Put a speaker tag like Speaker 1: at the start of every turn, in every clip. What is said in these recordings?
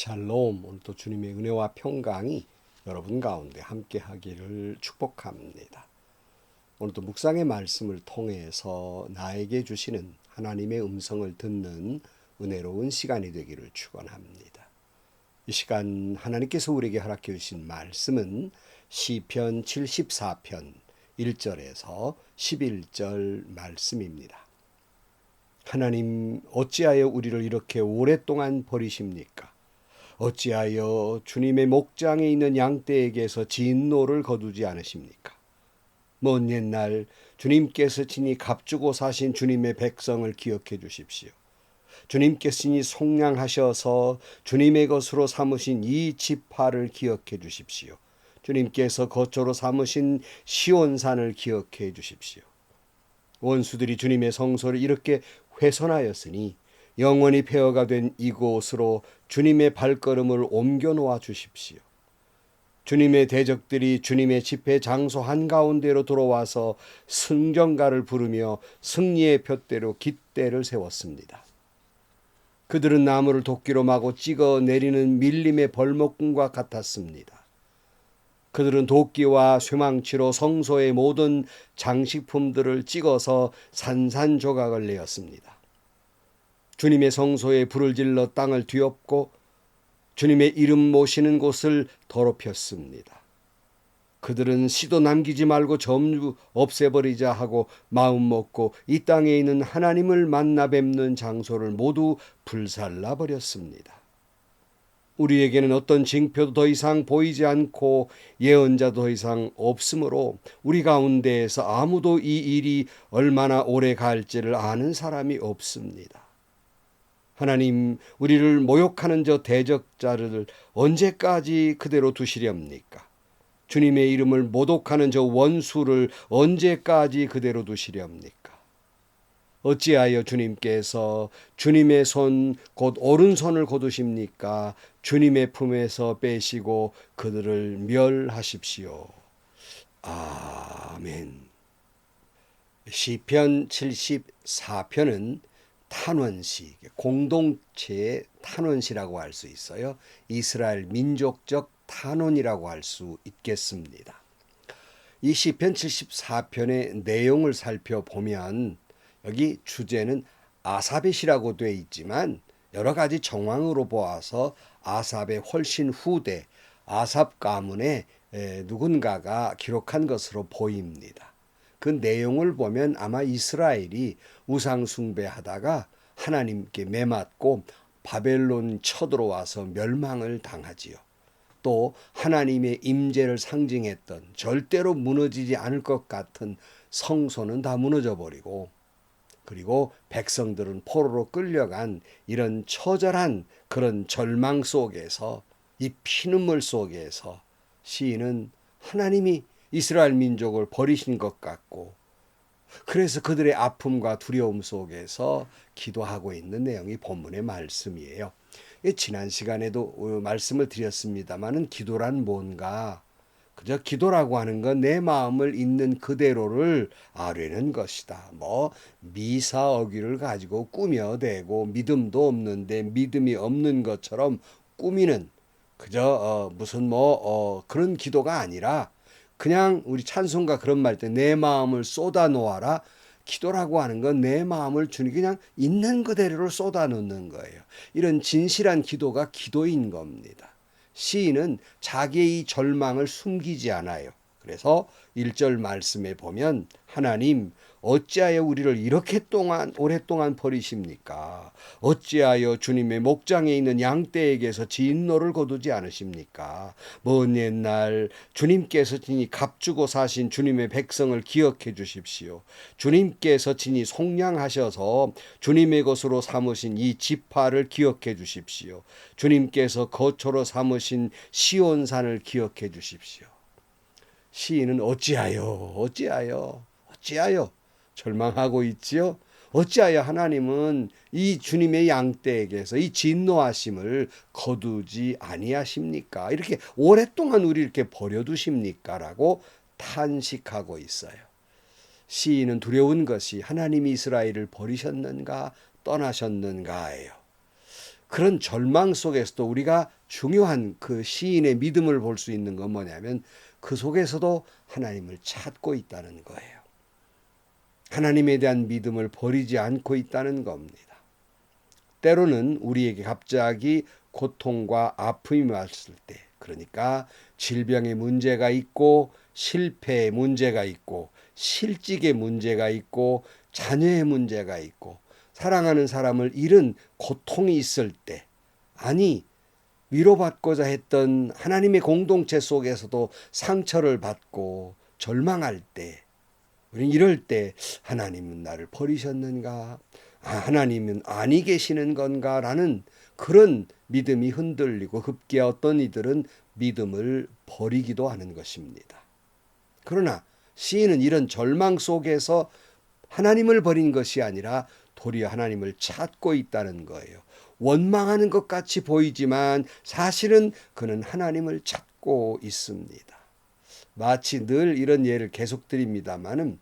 Speaker 1: 샬롬. 오늘도 주님의 은혜와 평강이 여러분 가운데 함께 하기를 축복합니다. 오늘도 묵상의 말씀을 통해서 나에게 주시는 하나님의 음성을 듣는 은혜로운 시간이 되기를 축원합니다. 이 시간 하나님께서 우리에게 허락해 주신 말씀은 시편 74편 1절에서 11절 말씀입니다. 하나님, 어찌하여 우리를 이렇게 오랫동안 버리십니까? 어찌하여 주님의 목장에 있는 양떼에게서 진노를 거두지 않으십니까? 먼 옛날 주님께서 친히 값주고 사신 주님의 백성을 기억해 주십시오. 주님께서 친히 속량하셔서 주님의 것으로 삼으신 이 지파를 기억해 주십시오. 주님께서 거처로 삼으신 시온산을 기억해 주십시오. 원수들이 주님의 성소를 이렇게 훼손하였으니 영원히 폐허가 된 이곳으로 주님의 발걸음을 옮겨 놓아 주십시오. 주님의 대적들이 주님의 집회 장소 한가운데로 들어와서 승전가를 부르며 승리의 푯대로 깃대를 세웠습니다. 그들은 나무를 도끼로 마고 찍어 내리는 밀림의 벌목꾼과 같았습니다. 그들은 도끼와 쇠망치로 성소의 모든 장식품들을 찍어서 산산조각을 내었습니다. 주님의 성소에 불을 질러 땅을 뒤엎고 주님의 이름 모시는 곳을 더럽혔습니다. 그들은 씨도 남기지 말고 전부 없애버리자 하고 마음먹고 이 땅에 있는 하나님을 만나 뵙는 장소를 모두 불살라 버렸습니다. 우리에게는 어떤 징표도 더 이상 보이지 않고 예언자도 더 이상 없으므로 우리 가운데에서 아무도 이 일이 얼마나 오래 갈지를 아는 사람이 없습니다. 하나님, 우리를 모욕하는 저 대적자를 언제까지 그대로 두시렵니까? 주님의 이름을 모독하는 저 원수를 언제까지 그대로 두시렵니까? 어찌하여 주님께서 주님의 손, 곧 오른손을 거두십니까? 주님의 품에서 빼시고 그들을 멸하십시오. 아멘. 시편 74편은 탄원시, 공동체의 탄원시라고 할 수 있어요. 이스라엘 민족적 탄원이라고 할 수 있겠습니다. 이 시편 74편의 내용을 살펴보면 여기 주제는 아삽의 되어 있지만 여러 가지 정황으로 보아서 아삽의 훨씬 후대 아삽 가문의 누군가가 기록한 것으로 보입니다. 그 내용을 보면 아마 이스라엘이 우상 숭배하다가 하나님께 매맞고 바벨론 쳐들어와서 멸망을 당하지요. 또 하나님의 임재를 상징했던 절대로 무너지지 않을 것 같은 성소는 다 무너져 버리고, 그리고 백성들은 포로로 끌려간 이런 처절한 그런 절망 속에서, 이 피눈물 속에서 시인은 하나님이 이스라엘 민족을 버리신 것 같고, 그래서 그들의 아픔과 두려움 속에서 기도하고 있는 내용이 본문의 말씀이에요. 지난 시간에도 말씀을 드렸습니다마는 기도란 뭔가? 그저 기도라고 하는 건 내 마음을 있는 그대로를 아뢰는 것이다. 미사 어귀를 가지고 꾸며대고 믿음도 없는데 믿음이 없는 것처럼 꾸미는 그저 무슨 그런 기도가 아니라, 그냥 우리 찬송가 그런 말 때 내 마음을 쏟아 놓아라. 기도라고 하는 건 내 마음을 주님 그냥 있는 그대로를 쏟아 놓는 거예요. 이런 진실한 기도가 기도인 겁니다. 시인은 자기의 절망을 숨기지 않아요. 그래서 1절 말씀에 보면 하나님, 어찌하여 우리를 이렇게 오랫동안 버리십니까? 어찌하여 주님의 목장에 있는 양떼에게서 진노를 거두지 않으십니까? 먼 옛날 주님께서 친히 값주고 사신 주님의 백성을 기억해 주십시오. 주님께서 친히 속량하셔서 주님의 것으로 삼으신 이 지파를 기억해 주십시오. 주님께서 거처로 삼으신 시온산을 기억해 주십시오. 시인은 어찌하여 절망하고 있지요. 어찌하여 하나님은 이 주님의 양떼에게서 이 진노하심을 거두지 아니하십니까? 이렇게 오랫동안 우리 이렇게 버려두십니까? 라고 탄식하고 있어요. 시인은 두려운 것이 하나님이 이스라엘을 버리셨는가 떠나셨는가예요. 그런 절망 속에서도 우리가 중요한 그 시인의 믿음을 볼 수 있는 건 뭐냐면 그 속에서도 하나님을 찾고 있다는 거예요. 하나님에 대한 믿음을 버리지 않고 있다는 겁니다. 때로는 우리에게 갑자기 고통과 아픔이 왔을 때, 그러니까 질병의 문제가 있고 실패의 문제가 있고 실직의 문제가 있고 자녀의 문제가 있고 사랑하는 사람을 잃은 고통이 있을 때, 아니 위로받고자 했던 하나님의 공동체 속에서도 상처를 받고 절망할 때, 우리는 이럴 때 하나님은 나를 버리셨는가? 하나님은 아니 계시는 건가? 라는 그런 믿음이 흔들리고 급기야 어떤 이들은 믿음을 버리기도 하는 것입니다. 그러나 시인은 이런 절망 속에서 하나님을 버린 것이 아니라 도리어 하나님을 찾고 있다는 거예요. 원망하는 것 같이 보이지만 사실은 그는 하나님을 찾고 있습니다. 마치 늘 이런 예를 계속 드립니다마는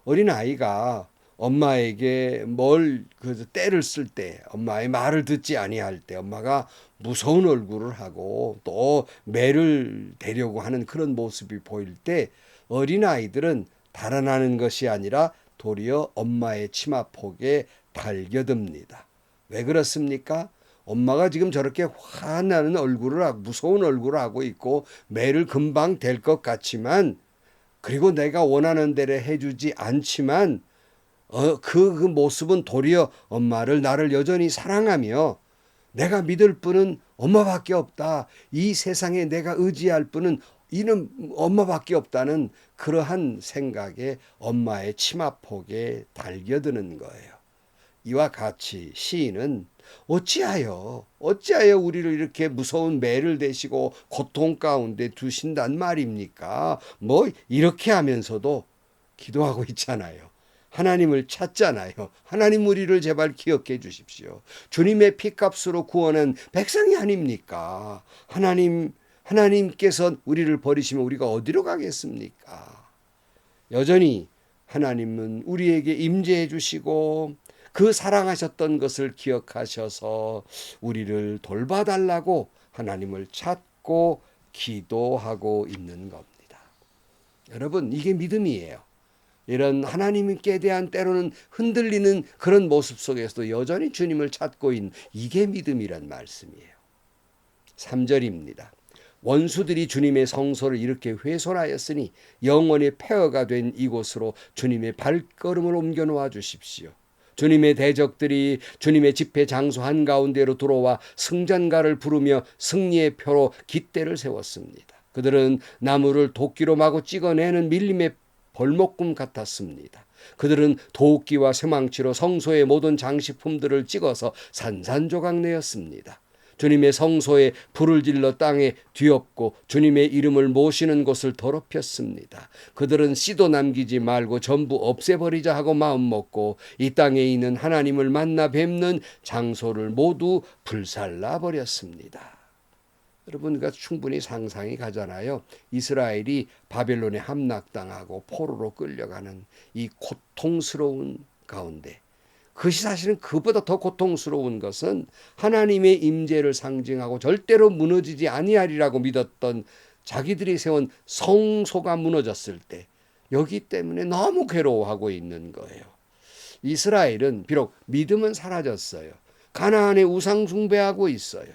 Speaker 1: 어린아이가 엄마에게 때를 쓸 때, 엄마의 말을 듣지 아니할 때 엄마가 무서운 얼굴을 하고 또 매를 대려고 하는 그런 모습이 보일 때 어린아이들은 달아나는 것이 아니라 도리어 엄마의 치마폭에 달겨듭니다. 왜 그렇습니까? 엄마가 지금 저렇게 화나는 얼굴을 하고 무서운 얼굴을 하고 있고 매를 금방 댈 것 같지만, 그리고 내가 원하는 대로 해주지 않지만 그 모습은 도리어 나를 여전히 사랑하며 내가 믿을 분은 엄마밖에 없다. 이 세상에 내가 의지할 분은 이는 엄마밖에 없다는 그러한 생각에 엄마의 치마폭에 달겨드는 거예요. 이와 같이 시인은 어찌하여 우리를 이렇게 무서운 매를 대시고 고통 가운데 두신단 말입니까? 이렇게 하면서도 기도하고 있잖아요. 하나님을 찾잖아요. 하나님 우리를 제발 기억해 주십시오. 주님의 피값으로 구원한 백성이 아닙니까? 하나님께서 우리를 버리시면 우리가 어디로 가겠습니까? 여전히 하나님은 우리에게 임재해 주시고 그 사랑하셨던 것을 기억하셔서 우리를 돌봐달라고 하나님을 찾고 기도하고 있는 겁니다. 여러분, 이게 믿음이에요. 이런 하나님께 대한 때로는 흔들리는 그런 모습 속에서도 여전히 주님을 찾고 있는 이게 믿음이란 말씀이에요. 3절입니다. 원수들이 주님의 성소를 이렇게 훼손하였으니 영원히 폐허가 된 이곳으로 주님의 발걸음을 옮겨 놓아 주십시오. 주님의 대적들이 주님의 집회 장소 한가운데로 들어와 승전가를 부르며 승리의 표로 깃대를 세웠습니다. 그들은 나무를 도끼로 마구 찍어내는 밀림의 벌목금 같았습니다. 그들은 도끼와 쇠망치로 성소의 모든 장식품들을 찍어서 산산조각 내었습니다. 주님의 성소에 불을 질러 땅에 뒤엎고 주님의 이름을 모시는 곳을 더럽혔습니다. 그들은 씨도 남기지 말고 전부 없애버리자 하고 마음먹고 이 땅에 있는 하나님을 만나 뵙는 장소를 모두 불살라버렸습니다. 여러분, 그러니까 충분히 상상이 가잖아요. 이스라엘이 바벨론에 함락당하고 포로로 끌려가는 이 고통스러운 가운데, 그것이 사실은 그보다 더 고통스러운 것은 하나님의 임재를 상징하고 절대로 무너지지 아니하리라고 믿었던 자기들이 세운 성소가 무너졌을 때 여기 때문에 너무 괴로워하고 있는 거예요. 이스라엘은 비록 믿음은 사라졌어요. 가나안에 우상 숭배하고 있어요.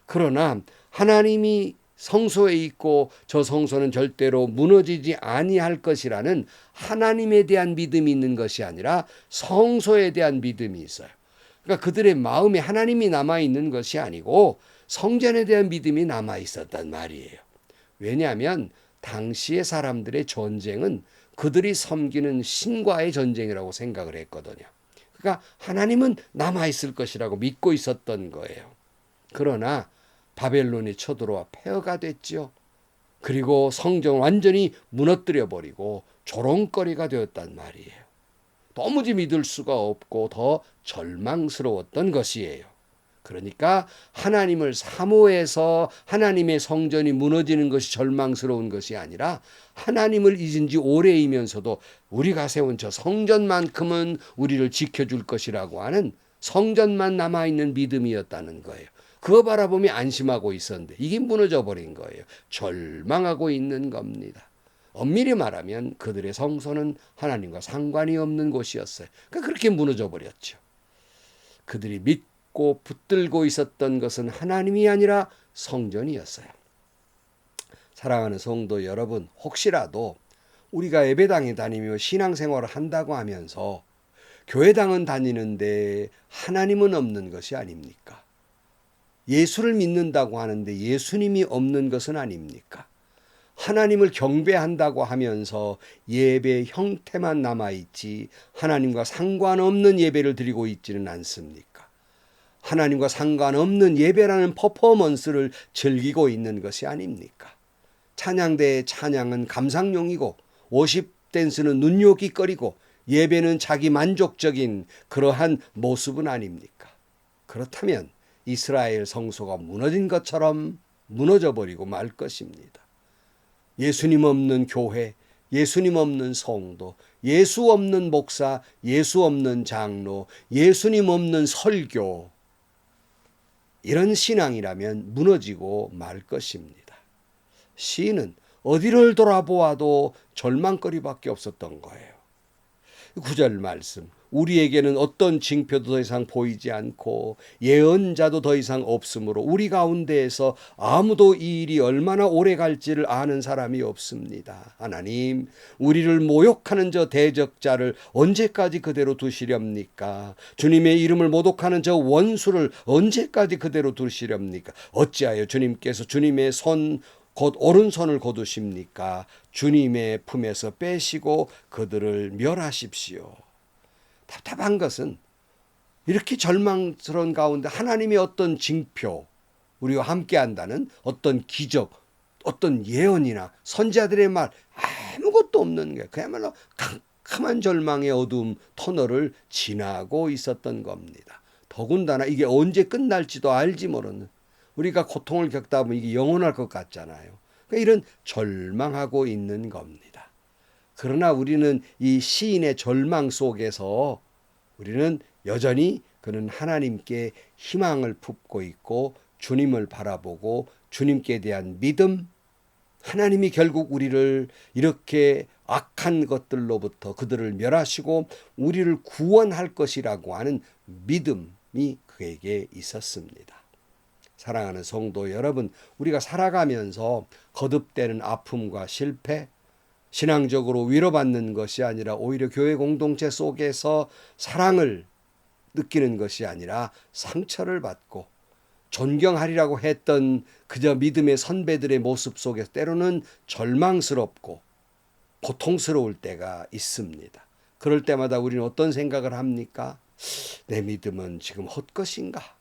Speaker 1: 그러나 하나님이 성소에 있고 저 성소는 절대로 무너지지 아니할 것이라는 하나님에 대한 믿음이 있는 것이 아니라 성소에 대한 믿음이 있어요. 그러니까 그들의 마음에 하나님이 남아있는 것이 아니고 성전에 대한 믿음이 남아있었단 말이에요. 왜냐하면 당시의 사람들의 전쟁은 그들이 섬기는 신과의 전쟁이라고 생각을 했거든요. 그러니까 하나님은 남아있을 것이라고 믿고 있었던 거예요. 그러나 바벨론이 쳐들어와 폐허가 됐죠. 그리고 성전을 완전히 무너뜨려 버리고 조롱거리가 되었단 말이에요. 도무지 믿을 수가 없고 더 절망스러웠던 것이에요. 그러니까 하나님을 사모해서 하나님의 성전이 무너지는 것이 절망스러운 것이 아니라 하나님을 잊은 지 오래이면서도 우리가 세운 저 성전만큼은 우리를 지켜줄 것이라고 하는 성전만 남아있는 믿음이었다는 거예요. 그거 바라보며 안심하고 있었는데 이게 무너져 버린 거예요. 절망하고 있는 겁니다. 엄밀히 말하면 그들의 성소는 하나님과 상관이 없는 곳이었어요. 그러니까 그렇게 무너져 버렸죠. 그들이 믿고 붙들고 있었던 것은 하나님이 아니라 성전이었어요. 사랑하는 성도 여러분, 혹시라도 우리가 예배당에 다니며 신앙생활을 한다고 하면서 교회당은 다니는데 하나님은 없는 것이 아닙니까? 예수를 믿는다고 하는데 예수님이 없는 것은 아닙니까? 하나님을 경배한다고 하면서 예배 형태만 남아있지 하나님과 상관없는 예배를 드리고 있지는 않습니까? 하나님과 상관없는 예배라는 퍼포먼스를 즐기고 있는 것이 아닙니까? 찬양대의 찬양은 감상용이고 워십 댄스는 눈요깃거리고 예배는 자기 만족적인 그러한 모습은 아닙니까? 그렇다면 이스라엘 성소가 무너진 것처럼 무너져 버리고 말 것입니다. 예수님 없는 교회, 예수님 없는 성도, 예수 없는 목사, 예수 없는 장로, 예수님 없는 설교, 이런 신앙이라면 무너지고 말 것입니다. 시인은 어디를 돌아보아도 절망거리밖에 없었던 거예요. 9절 말씀, 우리에게는 어떤 징표도 더 이상 보이지 않고 예언자도 더 이상 없으므로 우리 가운데에서 아무도 이 일이 얼마나 오래 갈지를 아는 사람이 없습니다. 하나님, 우리를 모욕하는 저 대적자를 언제까지 그대로 두시렵니까? 주님의 이름을 모독하는 저 원수를 언제까지 그대로 두시렵니까? 어찌하여 주님께서 주님의 손 곧 오른손을 거두십니까? 주님의 품에서 빼시고 그들을 멸하십시오. 답답한 것은 이렇게 절망스러운 가운데 하나님의 어떤 징표, 우리와 함께 한다는 어떤 기적, 어떤 예언이나 선지자들의 말 아무것도 없는 거예요. 그야말로 캄캄한 절망의 어두움 터널을 지나고 있었던 겁니다. 더군다나 이게 언제 끝날지도 알지 모르는, 우리가 고통을 겪다 보면 이게 영원할 것 같잖아요. 그러니까 이런 절망하고 있는 겁니다. 그러나 우리는 이 시인의 절망 속에서 우리는 여전히 그는 하나님께 희망을 품고 있고 주님을 바라보고 주님께 대한 믿음, 하나님이 결국 우리를 이렇게 악한 것들로부터 그들을 멸하시고 우리를 구원할 것이라고 하는 믿음이 그에게 있었습니다. 사랑하는 성도 여러분, 우리가 살아가면서 거듭되는 아픔과 실패, 신앙적으로 위로받는 것이 아니라 오히려 교회 공동체 속에서 사랑을 느끼는 것이 아니라 상처를 받고 존경하리라고 했던 그저 믿음의 선배들의 모습 속에서 때로는 절망스럽고 고통스러울 때가 있습니다. 그럴 때마다 우리는 어떤 생각을 합니까? 내 믿음은 지금 헛것인가?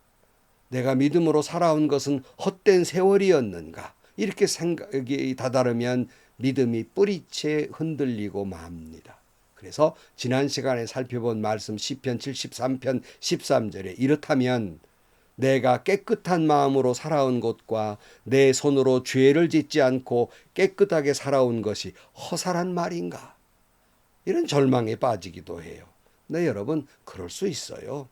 Speaker 1: 내가 믿음으로 살아온 것은 헛된 세월이었는가? 이렇게 생각이 다다르면 믿음이 뿌리채 흔들리고 맙니다. 그래서 지난 시간에 살펴본 말씀 시편 73편 13절에 이렇다면 내가 깨끗한 마음으로 살아온 것과 내 손으로 죄를 짓지 않고 깨끗하게 살아온 것이 허살한 말인가? 이런 절망에 빠지기도 해요. 네, 여러분, 그럴 수 있어요.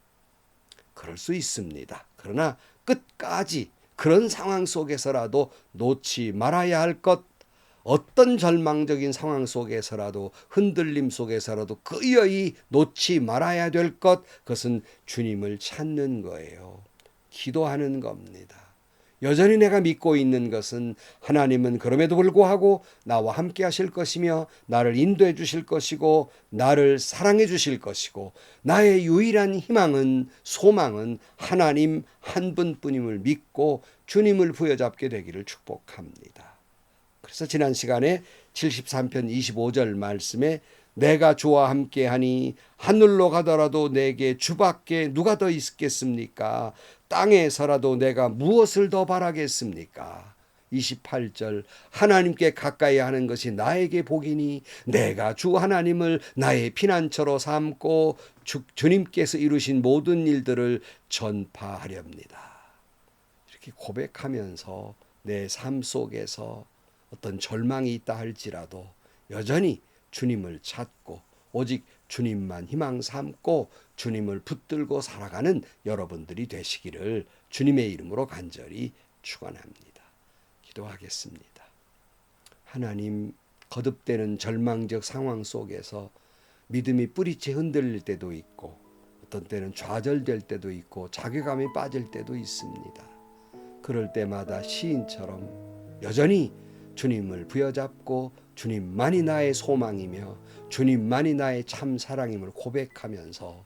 Speaker 1: 그럴 수 있습니다. 그러나 끝까지 그런 상황 속에서라도 놓지 말아야 할 것, 어떤 절망적인 상황 속에서라도 흔들림 속에서라도 그여이 놓지 말아야 될 것, 그것은 주님을 찾는 거예요. 기도하는 겁니다. 여전히 내가 믿고 있는 것은 하나님은 그럼에도 불구하고 나와 함께 하실 것이며 나를 인도해 주실 것이고 나를 사랑해 주실 것이고 나의 유일한 희망은, 소망은 하나님 한 분뿐임을 믿고 주님을 부여잡게 되기를 축복합니다. 그래서 지난 시간에 73편 25절 말씀에 내가 주와 함께하니 하늘로 가더라도 내게 주밖에 누가 더 있겠습니까? 땅에서라도 내가 무엇을 더 바라겠습니까? 28절 하나님께 가까이 하는 것이 나에게 복이니 내가 주 하나님을 나의 피난처로 삼고 주님께서 이루신 모든 일들을 전파하렵니다. 이렇게 고백하면서 내 삶 속에서 어떤 절망이 있다 할지라도 여전히 주님을 찾고 오직 주님만 희망 삼고 주님을 붙들고 살아가는 여러분들이 되시기를 주님의 이름으로 간절히 축원합니다. 기도하겠습니다. 하나님, 거듭되는 절망적 상황 속에서 믿음이 뿌리채 흔들릴 때도 있고 어떤 때는 좌절될 때도 있고 자괴감이 빠질 때도 있습니다. 그럴 때마다 시인처럼 여전히 주님을 부여잡고 주님만이 나의 소망이며 주님만이 나의 참 사랑임을 고백하면서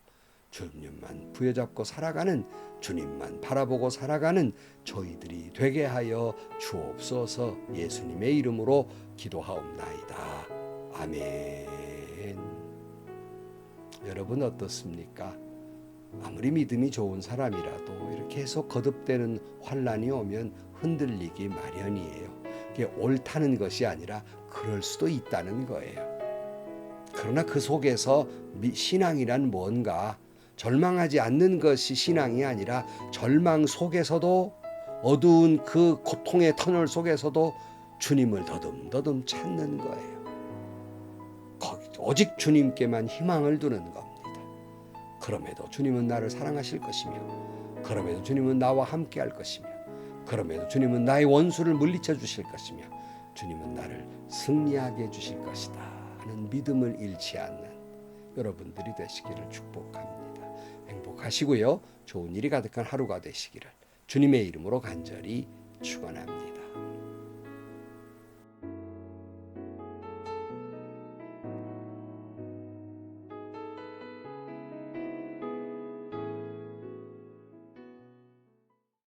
Speaker 1: 주님만 부여잡고 살아가는, 주님만 바라보고 살아가는 저희들이 되게 하여 주옵소서. 예수님의 이름으로 기도하옵나이다. 아멘. 여러분 어떻습니까? 아무리 믿음이 좋은 사람이라도 이렇게 해서 거듭되는 환난이 오면 흔들리기 마련이에요. 그게 옳다는 것이 아니라 그럴 수도 있다는 거예요. 그러나 그 속에서 신앙이란 뭔가, 절망하지 않는 것이 신앙이 아니라 절망 속에서도, 어두운 그 고통의 터널 속에서도 주님을 더듬더듬 찾는 거예요. 오직 주님께만 희망을 두는 겁니다. 그럼에도 주님은 나를 사랑하실 것이며, 그럼에도 주님은 나와 함께 할 것이며, 그럼에도 주님은 나의 원수를 물리쳐 주실 것이며, 주님은 나를 승리하게 해주실 것이다 하는 믿음을 잃지 않는 여러분들이 되시기를 축복합니다. 행복하시고요, 좋은 일이 가득한 하루가 되시기를 주님의 이름으로 간절히 축원합니다.